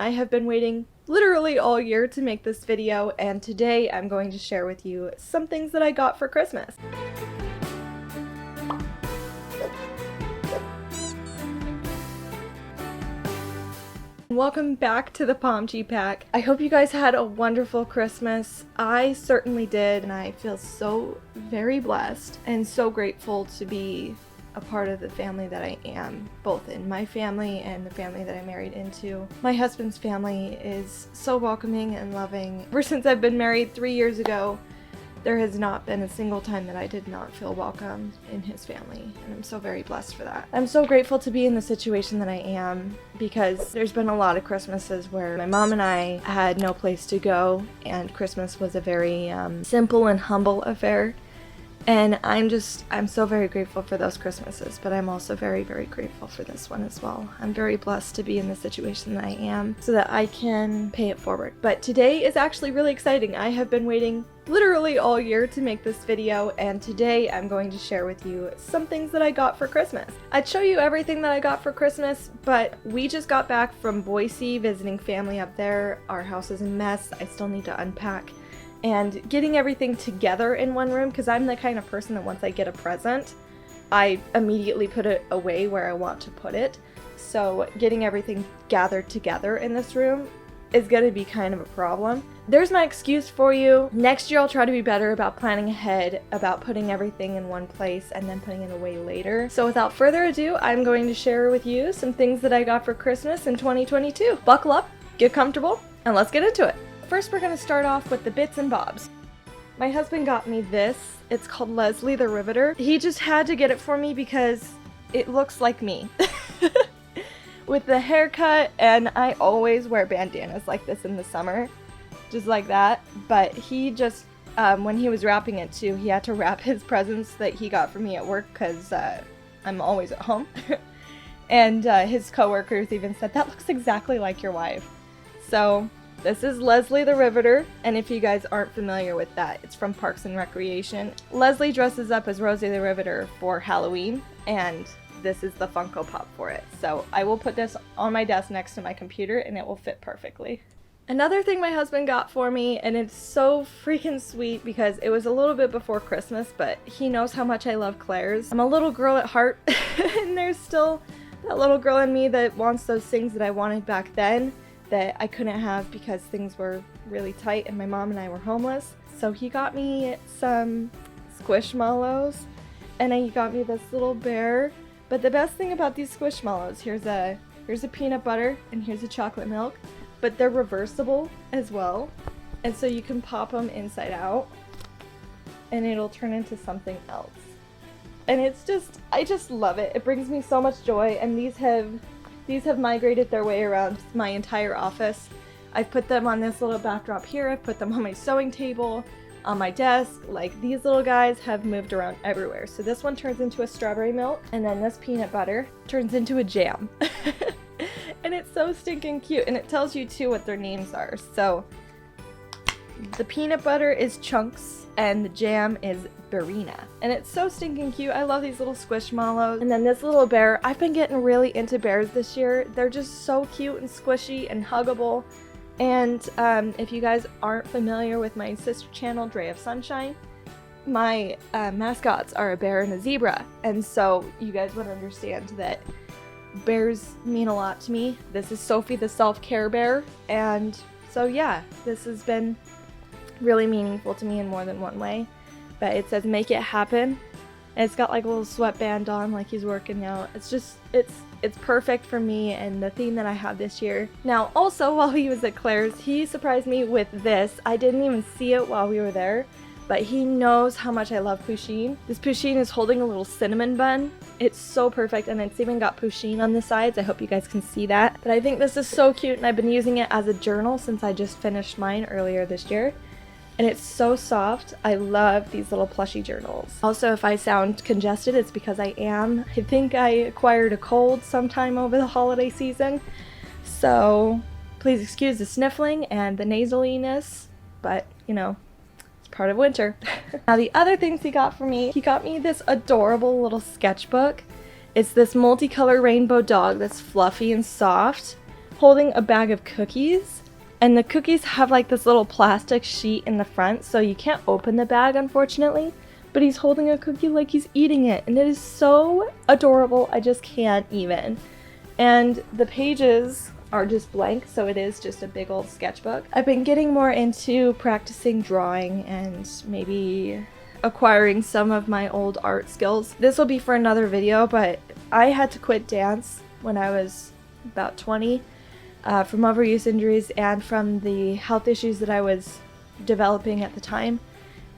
I have been waiting literally all year to make this video, and today I'm going to share with you some things that I got for Christmas. Welcome back to the Pomchi pack. I hope you guys had a wonderful Christmas. I certainly did, and I feel so very blessed and so grateful to be a part of the family that I am, both in my family and the family that I married into. My husband's family is so welcoming and loving. Ever since I've been married 3 years ago, there has not been a single time that I did not feel welcomed in his family, and I'm so very blessed for that. I'm so grateful to be in the situation that I am because there's been a lot of Christmases where my mom and I had no place to go, and Christmas was a very simple and humble affair. And I'm so very grateful for those Christmases, but I'm also very, very grateful for this one as well. I'm very blessed to be in the situation that I am so that I can pay it forward. But today is actually really exciting. I have been waiting literally all year to make this video, and today I'm going to share with you some things that I got for Christmas. I'd show you everything that I got for Christmas, but we just got back from Boise visiting family up there. Our house is a mess. I still need to unpack. And getting everything together in one room, because I'm the kind of person that once I get a present, I immediately put it away where I want to put it. So getting everything gathered together in this room is going to be kind of a problem. There's my excuse for you. Next year I'll try to be better about planning ahead, about putting everything in one place and then putting it away later. So without further ado, I'm going to share with you some things that I got for Christmas in 2022. Buckle up, get comfortable, and let's get into it. First, we're going to start off with the bits and bobs. My husband got me this. It's called Leslie the Riveter. He just had to get it for me because it looks like me. With the haircut, and I always wear bandanas like this in the summer, just like that. But he just, when he was wrapping it too, he had to wrap his presents that he got for me at work because I'm always at home. And his coworkers even said, "That looks exactly like your wife." So this is Leslie the Riveter, and if you guys aren't familiar with that, it's from Parks and Recreation. Leslie dresses up as Rosie the Riveter for Halloween, and this is the Funko Pop for it. So I will put this on my desk next to my computer, and it will fit perfectly. Another thing my husband got for me, and it's so freaking sweet because it was a little bit before Christmas, but he knows how much I love Claire's. I'm a little girl at heart, and there's still that little girl in me that wants those things that I wanted back then that I couldn't have because things were really tight and my mom and I were homeless. So he got me some Squishmallows, and he got me this little bear. But the best thing about these Squishmallows, here's a peanut butter and here's a chocolate milk, but they're reversible as well. And so you can pop them inside out and it'll turn into something else. And it's just, I just love it. It brings me so much joy, and these have migrated their way around my entire office. I've put them on this little backdrop here, I've put them on my sewing table, on my desk. Like, these little guys have moved around everywhere. So this one turns into a strawberry milk, and then this peanut butter turns into a jam. And it's so stinking cute, and it tells you too what their names are. So the peanut butter is Chunks, and the jam is Barina. And it's so stinking cute. I love these little Squishmallows. And then this little bear, I've been getting really into bears this year. They're just so cute and squishy and huggable. And if you guys aren't familiar with my sister channel, Dray of Sunshine, my mascots are a bear and a zebra. And so you guys would understand that bears mean a lot to me. This is Sophie the self-care bear. And so yeah, this has been really meaningful to me in more than one way. But it says "Make It Happen," and it's got like a little sweatband on, like he's working out. It's just, it's perfect for me and the theme that I have this year. Now also, while he was at Claire's, he surprised me with this. I didn't even see it while we were there, but he knows how much I love poutine. This poutine is holding a little cinnamon bun. It's so perfect, and it's even got poutine on the sides. I hope you guys can see that. But I think this is so cute, and I've been using it as a journal since I just finished mine earlier this year. And it's so soft. I love these little plushy journals. Also, if I sound congested, it's because I am. I think I acquired a cold sometime over the holiday season. So please excuse the sniffling and the nasaliness, but you know, it's part of winter. Now the other things he got me this adorable little sketchbook. It's this multicolor rainbow dog that's fluffy and soft. holding a bag of cookies, and the cookies have like this little plastic sheet in the front, so you can't open the bag, unfortunately. But he's holding a cookie like he's eating it, and it is so adorable. I just can't even. And the pages are just blank, so it is just a big old sketchbook. I've been getting more into practicing drawing and maybe acquiring some of my old art skills. This will be for another video, but I had to quit dance when I was about 20 from overuse injuries and from the health issues that I was developing at the time.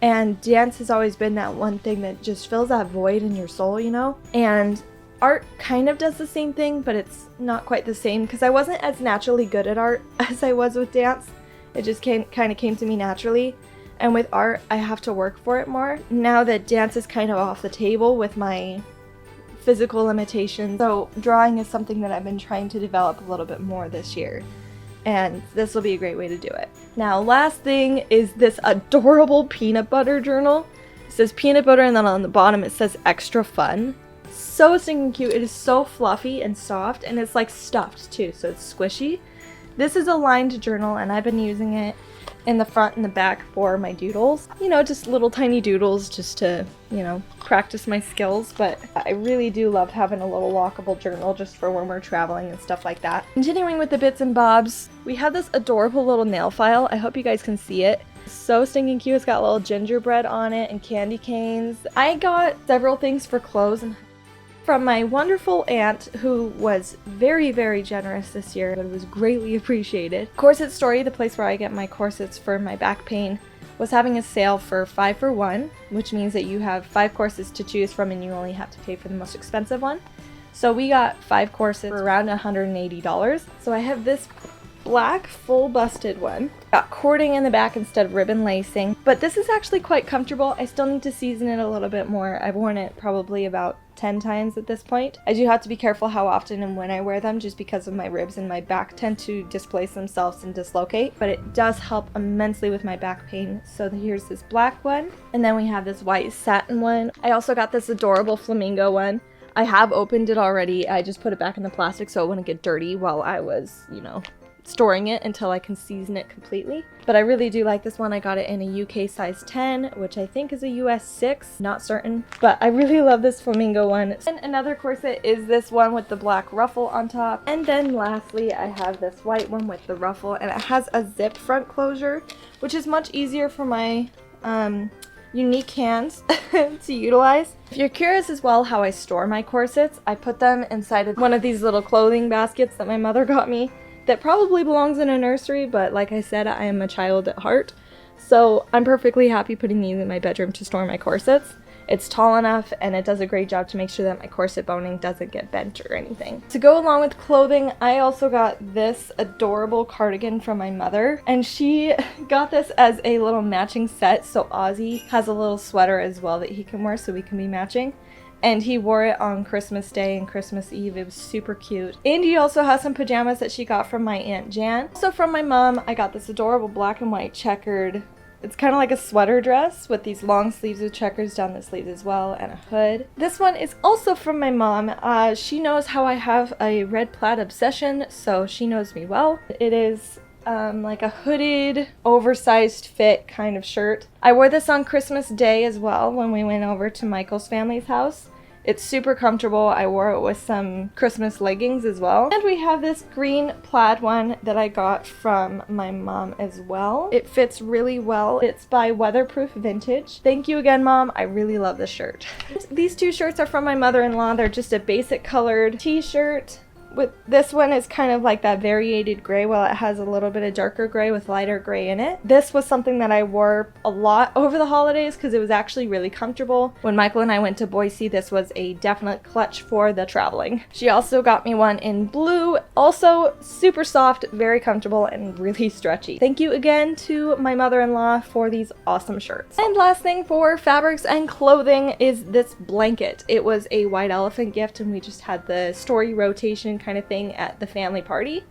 And dance has always been that one thing that just fills that void in your soul, you know? And art kind of does the same thing, but it's not quite the same because I wasn't as naturally good at art as I was with dance. It just kind of came to me naturally. And with art, I have to work for it more. Now that dance is kind of off the table with my physical limitations, so drawing is something that I've been trying to develop a little bit more this year. And this will be a great way to do it. Now, last thing is this adorable peanut butter journal. It says peanut butter, and then on the bottom it says extra fun. So stinking cute. It is so fluffy and soft, and it's like stuffed too, so it's squishy. This is a lined journal, and I've been using it in the front and the back for my doodles. You know, just little tiny doodles just to, you know, practice my skills. But I really do love having a little lockable journal just for when we're traveling and stuff like that. Continuing with the bits and bobs, we have this adorable little nail file. I hope you guys can see it. So stinking cute. It's got little gingerbread on it and candy canes. I got several things for clothes and from my wonderful aunt, who was very, very generous this year, but it was greatly appreciated. Corset Story, the place where I get my corsets for my back pain, was having a sale for 5 for 1, which means that you have 5 corsets to choose from and you only have to pay for the most expensive one. So we got 5 corsets for around $180. So I have this black full busted one. Got cording in the back instead of ribbon lacing, but this is actually quite comfortable. I still need to season it a little bit more. I've worn it probably about 10 times at this point. I do have to be careful how often and when I wear them just because of my ribs and my back tend to displace themselves and dislocate, but it does help immensely with my back pain. So here's this black one, and then we have this white satin one. I also got this adorable flamingo one. I have opened it already. I just put it back in the plastic so it wouldn't get dirty while I was, you know, storing it until I can season it completely. But I really do like this one. I got it in a UK size 10, which I think is a US 6, not certain. But I really love this flamingo one. And another corset is this one with the black ruffle on top. And then lastly, I have this white one with the ruffle, and it has a zip front closure, which is much easier for my unique hands to utilize. If you're curious as well how I store my corsets, I put them inside of one of these little clothing baskets that my mother got me. That probably belongs in a nursery, but like I said, I am a child at heart. So I'm perfectly happy putting these in my bedroom to store my corsets. It's tall enough and it does a great job to make sure that my corset boning doesn't get bent or anything. To go along with clothing, I also got this adorable cardigan from my mother, and she got this as a little matching set. So Ozzy has a little sweater as well that he can wear so we can be matching. And he wore it on Christmas Day and Christmas Eve. It was super cute. And he also has some pajamas that she got from my Aunt Jan. Also from my mom, I got this adorable black and white checkered, it's kind of like a sweater dress with these long sleeves with checkers down the sleeves as well, and a hood. This one is also from my mom. She knows how I have a red plaid obsession, so she knows me well. It is like a hooded, oversized fit kind of shirt. I wore this on Christmas Day as well when we went over to Michael's family's house. It's super comfortable. I wore it with some Christmas leggings as well. And we have this green plaid one that I got from my mom as well. It fits really well. It's by Weatherproof Vintage. Thank you again, Mom. I really love this shirt. These two shirts are from my mother-in-law. They're just a basic colored t-shirt. With this one is kind of like that variated gray, while it has a little bit of darker gray with lighter gray in it. This was something that I wore a lot over the holidays because it was actually really comfortable. When Michael and I went to Boise, this was a definite clutch for the traveling. She also got me one in blue, also super soft, very comfortable, and really stretchy. Thank you again to my mother-in-law for these awesome shirts. And last thing for fabrics and clothing is this blanket. It was a white elephant gift, and we just had the story rotation kind of thing at the family party.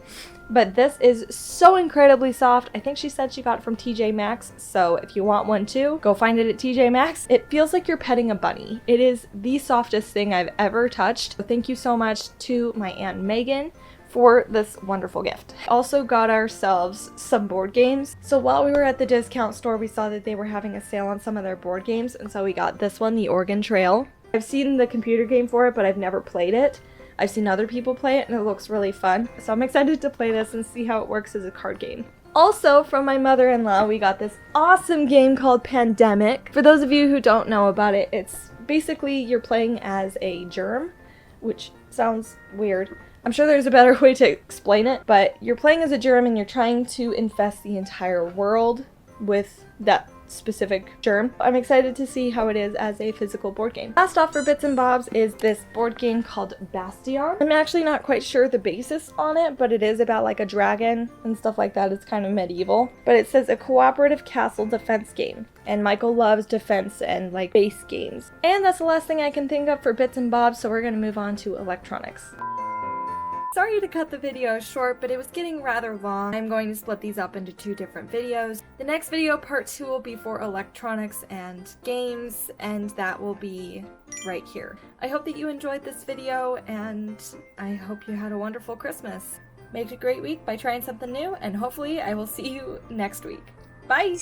But this is so incredibly soft. I think she said she got it from TJ Maxx, so if you want one too, go find it at TJ Maxx. It feels like you're petting a bunny. It is the softest thing I've ever touched. Thank you so much to my Aunt Megan for this wonderful gift. Also got ourselves some board games. So while we were at the discount store, we saw that they were having a sale on some of their board games, and so we got this one, the Oregon Trail. I've seen the computer game for it, but I've never played it. I've seen other people play it and it looks really fun. So I'm excited to play this and see how it works as a card game. Also, from my mother-in-law, we got this awesome game called Pandemic. For those of you who don't know about it, it's basically you're playing as a germ, which sounds weird. I'm sure there's a better way to explain it, but you're playing as a germ and you're trying to infest the entire world with that specific germ. I'm excited to see how it is as a physical board game. Last off for bits and bobs is this board game called Bastion. I'm actually not quite sure the basis on it, but it is about like a dragon and stuff like that. It's kind of medieval. But it says a cooperative castle defense game. And Michael loves defense and like base games. And that's the last thing I can think of for bits and bobs, so we're gonna move on to electronics. Sorry to cut the video short, but it was getting rather long. I'm going to split these up into 2 different videos. The next video, part 2, will be for electronics and games, and that will be right here. I hope that you enjoyed this video, and I hope you had a wonderful Christmas. Make it a great week by trying something new, and hopefully I will see you next week. Bye!